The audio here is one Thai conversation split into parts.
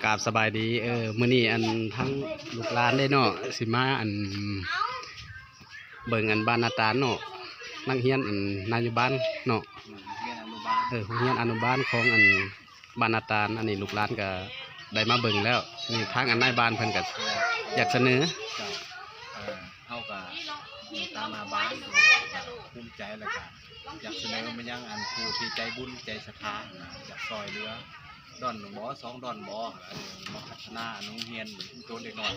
กราบสบายดีมื้อนี้อันทั้งลูกหลานได้เนาะสิมาอันเบิ่งอันบ้านนาตาลเนาะนักเรียนอันนายบ้านเนาะโรงเรียนอนุบาลของอันบ้านนาตาลอันนี้ลูกหลานก็ได้มาเบิ่งแล้วนี่ทางอันนายบ้านเพิ่นก็อยากเสนอเฮาก็ตามมาบ้านภูมิใจแล้วก็อยากเสนอมายังอันผู้ที่ใจบุญใจศรัทธาอยากซอยเหลือดอนบ่2ดอนบ่มาพัฒนาโรงเรียนตัวเด็กน้อย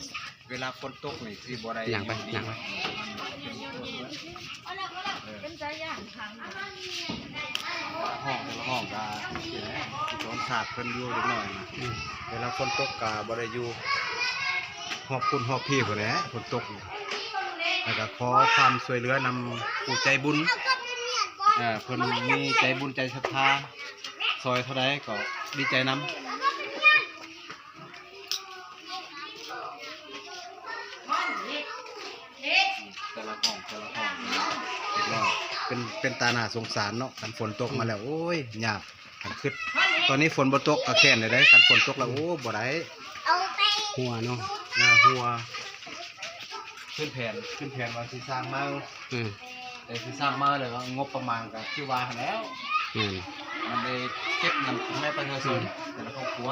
เวลาฝนตกนี่สิบ่ได้อย่างไปเป็นใจอย่างทางห้องก็โดนสาดเพิ่นอยู่เด็กน้อยเวลาฝนตกก็บ่ได้อยู่หอบคุณหอบพี่พุ่นแหละฝนตกแล้วก็ขอความช่วยเหลือนำผู้ใจบุญเพิ่นมีใจบุญใจศรัทธาซอยเท่าใดก็ดีใจนำแต่ละห้องเด็กน้อยเป็นตาหน้าสงสารเนาะคันฝนตกมาแล้วโอ้ยยากคันขึ้นตอนนี้ฝนบ่ตกก็แค้นได้คันฝนตกแล้วโอ้บ่ได้หัวเนาะหัวขึ้นแผนว่าสิสร้างมาแต่สิสร้างมาแล้วก็งบประมาณก็คือว่าแล้วมันได้เก็บนำให้ประชาชนแต่ละครอบครัว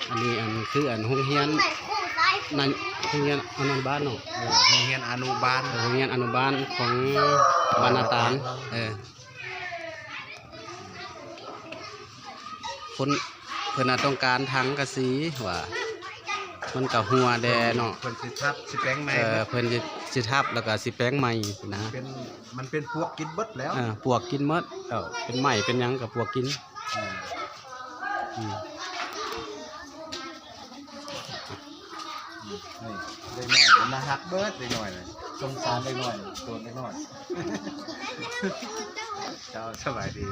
อันนี้อันคืออันโรงเรียนนั่นโรงเรียนอนุบาลเนาะโรงเรียนอนุบาลของบ้านนาตาลคนเพิ่นต้องการถังกะสีว่ามันก็หัวแดเนาะเพิ่นสิทับสิแปลงใหม่เพิ่นสิทับแล้วก็สิแปลงใหม่นะมันเป็นพวกกินเบิดแล้วพวกกินหมดเป็นใหม่เป็นหยังกับพวกกินได้หน่อยมันน่าฮักเบิดได้หน่อยเลยสงสารได้หน่อยตัวได้หน่อยเจ้าสบายดี